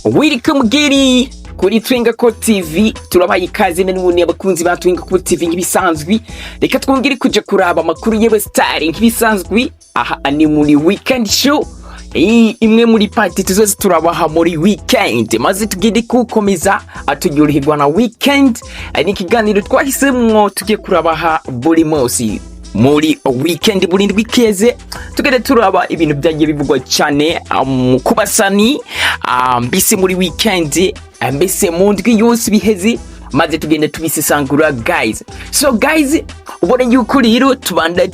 Welcome geri kuri TWENGAKO TV. Turabaye ikaze n'ubundi abakunzi ba TWENGAKO TV nk'ibisanzwe. Reka twongere kuja kuraba amakuru y'abastar nk'ibisanzwe. Aha ni muri weekend show. Imwe muri party tuzoze turabaha muri weekend. Maze tugende kukomeza atujyoherwa na weekend. Ni kiganiro twahisemwo tugiye kurabaha buri munsi. Muri weekend burindi bikeze tugende turaba ibintu byagiye bivugwa cyane kubasani mbese muri weekend mbese mu ndwi yose biheze maze tugende tubisesangura guys. So guys, ubone yuko rero tubanda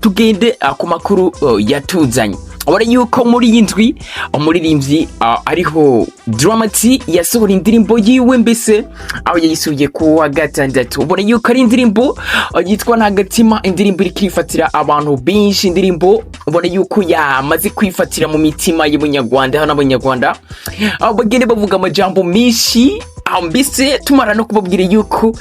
tugende ku makuru yatuzanye. Ubone yuko muri indwi umuririmbyi ariho Dramati yasohora indirimbo yiwe mbese aho yayisuye ku wa gatandatu. Ubone yuko ari indirimbo yitwa Ntagatima, indirimbo iri kwifatira abantu benshi, indirimbo ubone yuko yamaze kwifatira mu mitima y'Abanyarwanda n'Abanyarwanda bagende bavuga amajambo menshi mbese tumara no kubabwira yuko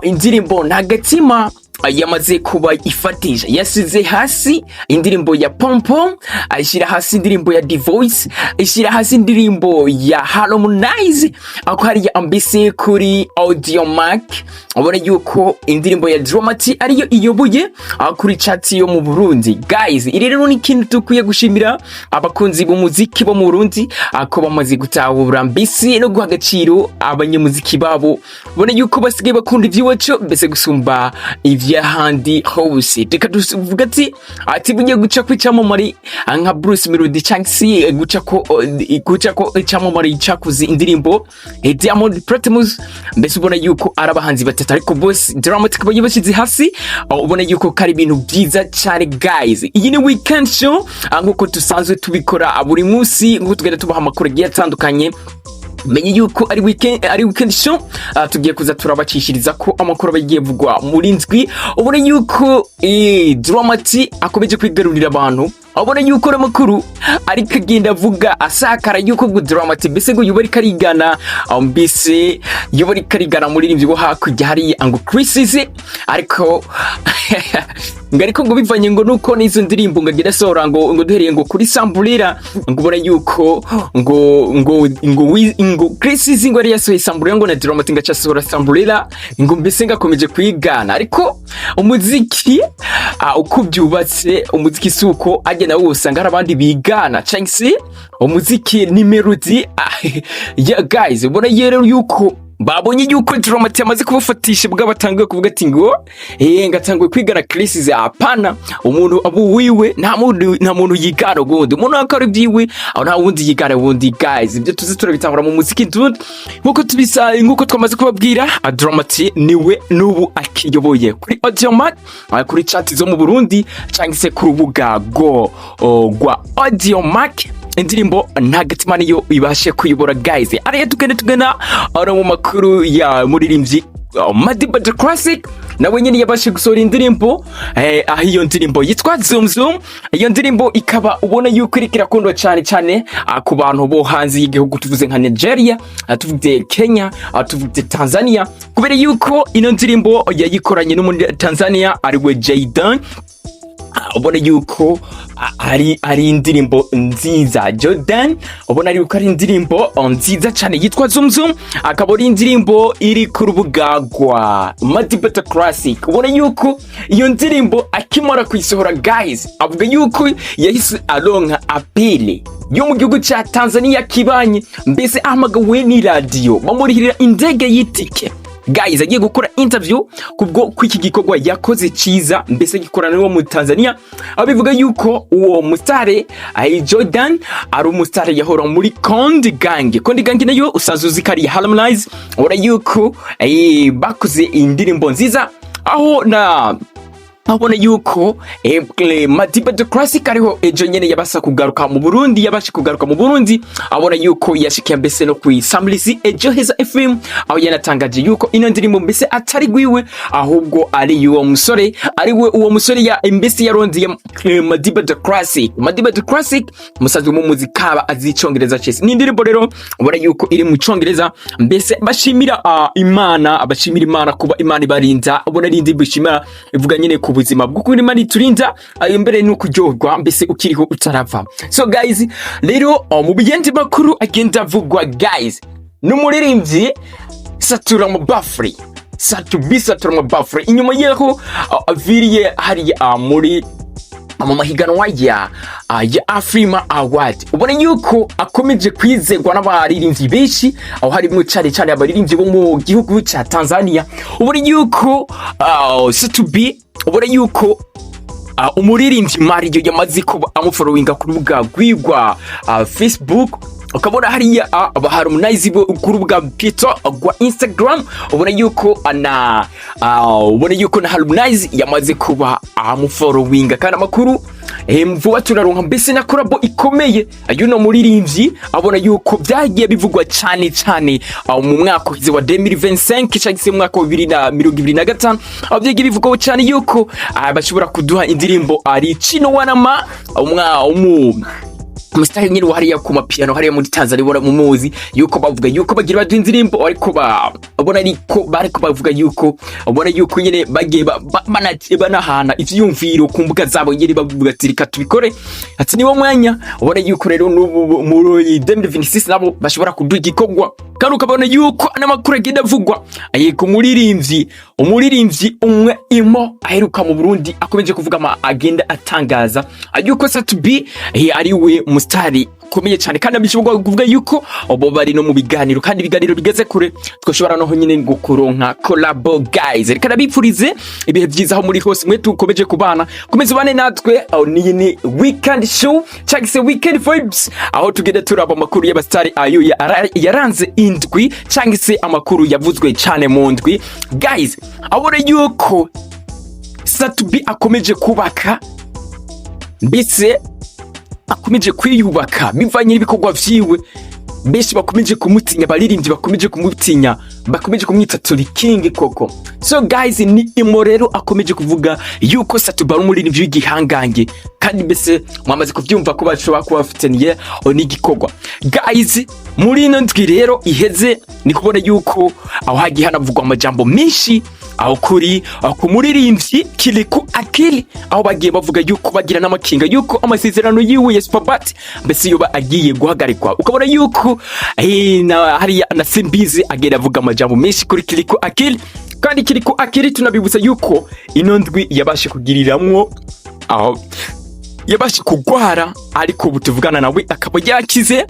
indirimbo Ntagatima yamaze kuba ifatije. Yasize hasi indirimbo ya Pompom, ayishyira hasi indirimbo ya Divoice, ayishyira hasi indirimbo ya Harmonize, ako hari ambise kuri Audiomack. Ubona yuko indirimbo ya Dramati ariyo iyoboye kuri chat yo mu Burundi. Guys, iri rero ni ikintu dukwiye gushimira abakunzi b'umuziki bo mu Burundi ako bamaze gutahura mbese no guha agaciro abanyamuziki babo. Ubona yuko basigaye bakunda ivy'iwacu mbese gusumba ivy'ahandi hose. Reka tuvuga ati bugiye guca kwicamamari nka Bruce Mel cyangwa guca ko icamamari cyakuze indirimbo Diamond Platnumz. Mbese ubona yuko arabahanzi batatu ariko boss Dramatic bayibashize hasi. Ubona yuko kari ibintu byiza cyane guys. Iyi ni weekend show nkuko tusanzwe tubikora buri munsi, nkuko tugenda tubaha amakuru agiye atandukanye. Menye yuko ari weekend show tugiye kuza turabacishiriza ko amakuru bagiye vugwa muri ndwi. Ubona yuko Dramati akomeje kwigarurira abantu. Ubona yuko amakuru ari kagenda avuga asakara yuko Dramati mbese ngo yubari karigana mbese yubari karigana muri rimwe bo hakujya hari ngo Chrisize ariko ngariko ngo bivanye ngo nuko nizo ndirimbo ngagira sora ngo duhereye ngo kuri Samburera ngo ubona yuko ngo Chrisize ngo ari yasohoye Samburera ngo na Dramati ngaca sora Samburera ngo mbese ngakomeje kwigana. Ariko umuziki uko byubatse umuziki suko agena wose ngara abandi bigana cyangwa umuziki ni melody yeah guys. Ubona rero yuko babonye yuko Dramati amaze kubafatisha bw'abatangiye kuvuga ati ngo ngatangiye kwigana Chrisize. Apana umuntu abu wiwe nta muntu yigana gundi umuntu akora byiwe aho nta wundi yigana wundi guys. Ibyo tuzi turabitangura mu muziki dude nkuko twamaze kubabwira Dramati niwe nubu akiyoboye kuri Audiomack, kuri chat zo mu Burundi cyangwa se ku rubuga rwa Audiomack. Indirimbo Ntagatima niyo ibashe kuyobora guys. Ariye tugena ara mu makuru ya muririmbyi Madiba the Classic nawe nyine yabashe gusohora indirimbo aho iyo ndirimbo yitwa Zoom Zoom. Iyo ndirimbo ikaba ubona yuko iri kirakundwa cyane ku bantu bo hanze y'igihugu, tuvuze nka Nigeria, tuvuze Kenya, tuvuze Tanzania, kubera yuko ino ndirimbo yayikoranye n'umuntu Tanzania ariwe Jaydan. Ubona yuko ari indirimbo nziza Jordan. Ubona yuko ari indirimbo nziza cyane yitwa Zoom Zoom, akaba ari indirimbo iri ku rubuga rwa Madiba the Classic. Ubona yuko iyo ndirimbo akimara kuyisohora guys, avuga yuko yahise aronka apele yo mu gihugu cya Tanzania kibanye, mbese ahamagawe ni radio bamurihira indege y'itike. Guys, agiye gukora interview kubwo kwiki gikorwa yakoze ciza mbese gikorana n'uwo mu Tanzania. Abivuga yuko uwo mustare Jordan ari umustare yahora muri Konde Gang nayo usanzwe uzikari Harmonize. Ora yuko bakoze indirimbo nziza aho abona yuko Madiba the Classic ariho ejo nyene yabasha kugaruka mu Burundi. Abona yuko yashikiye mbese no kwisamirizi ejo heza FM aho yanatangaje yuko ino ndirimbo mbese atari gwiwe ahubwo ari uwo musore, ariwe uwo musore ya mbese yarondiye Madiba the Classic musazwe mu muzikaba azicongereza cyese. Ni ndirimbo rero ubona yuko iri mu congereza mbese bashimira Imana kuba Imana ibarinda. Ubona ari indirimbo ishimira ivuga nyene ku ku buzima bw'ukuri Imana iturinda mbere no kuryoherwa mbese ukiriho utarava. So guys, rero mu bigende makuru agenda avugwa guys, n'umuririmbyi Satura Mubafri Satura Mubafri inyuma yeho aviriye hari muri mu mahiganwa ya Afrima Award. Ubona yuko akomeje kwizerwa n'abaririmbyi benshi, aho harimo cyane abaririmbyi bo mu gihugu cya Tanzania. Ubona yuko Satubi, ubona yuko umuririmbyi Mario yamaze kuba amufollowinga ku rubuga rw'igwa Facebook. Ukabona hariya Harmonize ku rubuga Twitter rwa Instagram. Ubona yuko na Harmonize yamaze kuba amufollowinga, kandi amakuru vuba turaronka mbese na collabo ikomeye ayuno muririmbyi. Abona yuko byagiye bivugwa cyane mu mwaka wa 2025 cyangwa mu mwaka wa 2025, abyagiye bivugwa cyane yuko bashobora kuduha indirimbo ari Chino Wanama umusitari nyine wahariya ku mapiano hariya muri Tanzania. Ubona mumuzi yuko bavuga yuko bagira baduha indirimbo, ariko bariko bavuga yuko ubona yuko nyine bagiye banahana ivyumviro ku mbuga zabo nyine bavuga ati reka tubikore, ati niwo mwanya. Ubona yuko rero muri 2026 nabo bashobora kuduha igikorwa, kandi ukabona yuko n'amakuru agenda avugwa ku umuririmbyi umwe Imo aheruka mu Burundi akomeje kuvuga agenda atangaza yuko Satubi ari we mustari komeye cyane, kandi abishobora kuvuga yuko obo bari no mu biganiro, kandi ibiganiro bigeze kure twashobora no nyine gukuronka collabo guys. Reka nabipfurize ibihe byiza aho muri hose mwe tukomeje kubana, komeza bane natwe ni weekend show cyangwa se weekend vibes, aho tugenda turaba amakuru y'abastari ayo yaranze indwi cyangwa se amakuru yavuzwe cyane mu ndwi guys. Abona yuko Satubi akomeje kubaka mbese akomeje kwiyubaka bivanye n'ibikorwa vyiwe, benshi bakomeje kumutinya, baririmbyi bakomeje kumutinya, bakomeje kumwita Turi King koko. So guys, ni Imo rero akomeje kuvuga yuko Satubi ari umuririmbyi w'igihangange, kandi mbese mwamaze kuvyumva ko bashobora kuba bafitaniye n'igikorwa guys. Muri ino ndwi rero iheze ni kubona yuko aho hagiye hanavugwa amajambo menshi aho ku muririmbyi Kirikou akili, aho bagiye bavuga yuko bagira n'amakinga yuko amasezerano yiwe ya Superbat mbese yoba agiye guhagarikwa. Ukabona yuko hariya na Simbizi agenda avuga amajambo menshi kuri Kirikou akili, kandi Kirikou akili tunabibuza yuko ino ndwi yabashe kugiriramwo aho yabashe kugwara, ariko butuvugana nawe akaba yakize.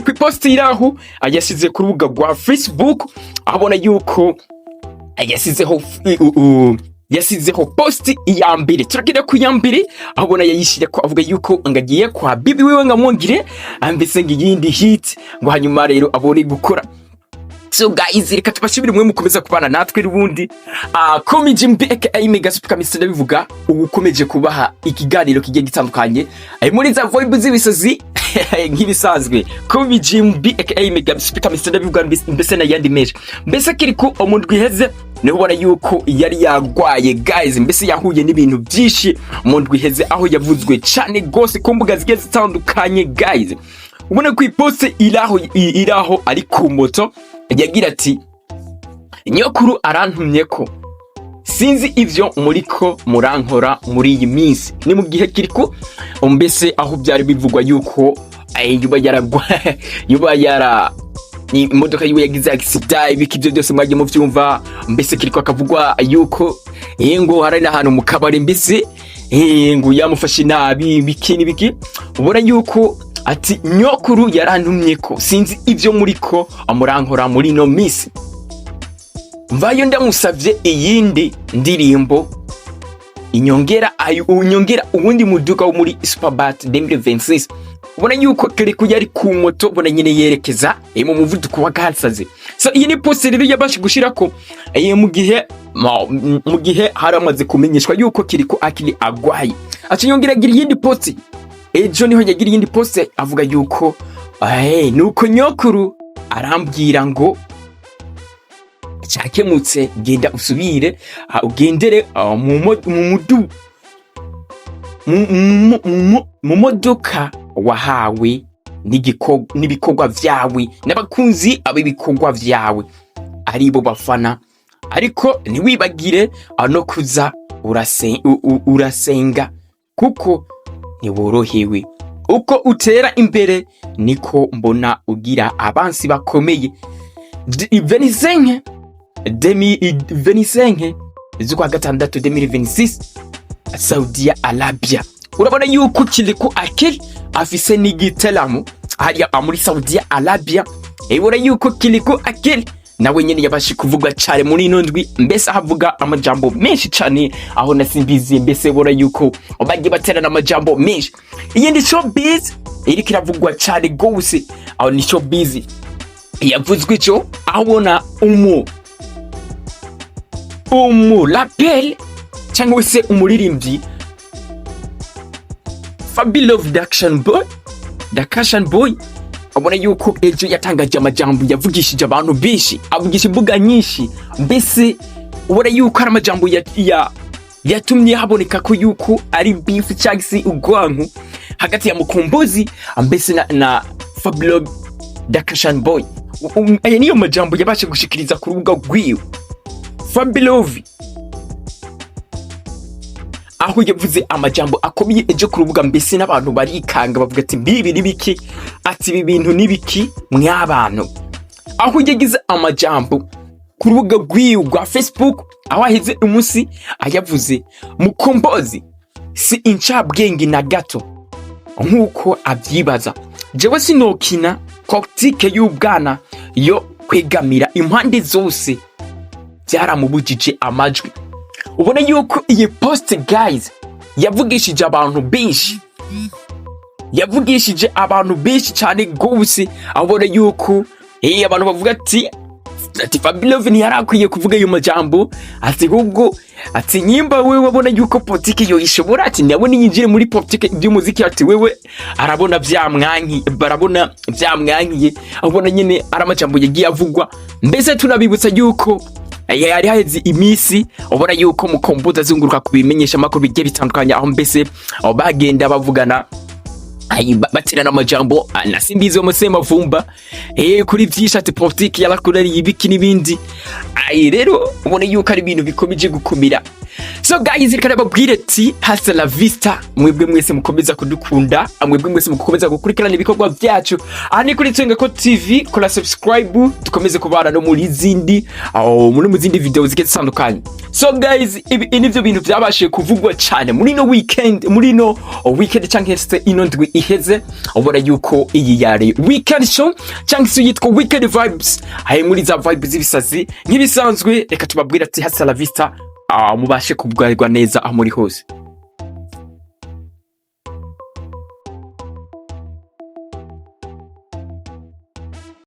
Ku post iraho yasize ku rubuga rwa Facebook, abona yuko yasizeho post iya mbere, turakira ku ya mbere abona yayishira ko avuga yuko ngagiye kwa bibi wewe ngamwongire ambese ngiyindi hit ngo hanyuma rero abone gukora. So guys, reka tubashimire mwe mukomeza kubana natwe rubundi Komiji Mbi aka Mega Super Mr bivuga ugukomeje kubaha ikiganiro kigiye gitandukanye muri za vibe z'ibisazi nk'ibisanzwe. Komiji Mbi aka Mega Super Mr bivuga mbese na yandi meje mbese Kirikou umundwi heze niho ubona yuko yari yagwaye guys, mbese yahuye n'ibintu byinshi umundwi heze aho yavuzwe cyane gose ku mbuga zigiye zitandukanye guys. Ubona ku iposte iraho ari ku moto yagira ati nyokuru arantumye ko sinzi ivyo muriko murankora muri iyi minsi. Ni mu gihe Kirikou mbese aho byari bivugwa yuko yuba yara imodoka yiwe yagize accident, ibiki byo byose mwagiye mu vyumva. Mbese Kirikou akavugwa yuko ngo hari n'ahantu mu kabari mbese ngo yamufashe nabi biki. Ubona yuko ati nyokuru yarantumye ko sinzi ivyo muriko amurankora muri no miss. Mvayo ndamusavye iyindi ndirimbo inyongera ubundi muduka wo muri Superbat 2026. Ubona yuko Kirikou yari ku moto, ubona nyine yerekeza mu muvuduko wa gasaze. So iyi ni post rero yabashi gushirako mu gihe haramaze kumenyeshwa yuko Kirikou akili agwaye. Acinyongera gira yindi post ejo niho yagira yindi post avuga yuko nuko nyokuru arambwira ngo cyakemutse genda usubire ugendere mu modoka wahawe n'ibikorwa vyawe n'abakunzi abibikorwa vyawe aribo bafana, ariko ntiwibagire no kuza urasenga kuko ntiworohewe. Uko utera imbere niko mbona ugira abansi bakomeye. 25 z'ukwa gatandatu 2026 Saudi Arabia. Urabona yuko Kirikou akil afise n'igiteramo hariya muri Saudi Arabia. Ebora yuko Kirikou akil nawe nyene yabashi kuvuga cyane muri ino ndwi, mbese ahavuga amajambo menshi cyane aho nasimbizi, mbese bora yuko bagiye baterana amajambo menshi. Iyi ndi showbiz iriko iravugwa cyane gose, aho ni showbiz yavuzwe cyo abona rappel cyangwa se umuririmbyi Fabelove Dakashan Boy. Abona yuko ejo yatangaje amajambo yavugishije abantu benshi, avugisha imbuga nyinshi, mbese ubona yuko ari amajambo yatumye haboneka ko yuko ari beef cyangwa ugwanku hagati ya Mkombozi mbese na Fabelove Dakashan Boy. Aya niyo majambo yabashe gushikiriza ku rubuga rwiwe Fabelove, aho yavuze amajambo akomeye ejo ku rubuga, mbese n'abantu barikanga bavuga ati bibi nibiki, ati ibi bintu nibiki mw'abantu. Aho yagize amajambo ku rubuga rwiwe rwa Facebook, aho aheze umunsi ayavuze Mkombozi si incabwenge na gato nkuko abyibaza. Jewe sinokina politike y'ubwana yo kwegamira impande zose, byaramubujije amajwi. Ubona yuko iyi post guys yavugishije abantu benshi cyane gose. Abona yuko abantu bavuga ati Fabelove ntiyarakwiye kuvuga ayo majambo, ati ahubwo ati nyimba wewe wabona yuko politike yo ishobora, ati ndabona yinjire muri politike y'umuziki, ati wewe arabona byamwankiye. Abona nyine ari amajambo yagiye avugwa, mbese tunabibutsa yuko yari haheze imisi ubona yuko Mkombozi azunguruka kubimenyesha makuru bigiye bitandukanye, aho mbese bagenda bavugana baterana amajambo nasimbizi umusema vumba kuri byinshi, ati politiki yarakurariye ibiki n'ibindi. Rero ubona yuko ari ibintu bikomeje gukumira. So guys, reka babwire ati hasta la vista, mwebwe mwese mukomeza kudukunda, mwebwe mwese mukomeza gukurikirana ibikorwa byacu ani kuri TWENGAKO TV. Kola subscribe dukomeze kubana no muri zindi mu zindi video zigiye zitandukanye. So guys, ibi nivyo bintu byabashe kuvugwa cyane muri no weekend cyangwa se ino ndwi iheze. Ubona yuko iyi yari weekend show cyangwa se yitwa weekend vibes, muri za vibes z'ibisazi nk'ibisanzwe. Reka tubabwire ati hasta la vista, mubashe kubwarwa neza aho muri hose.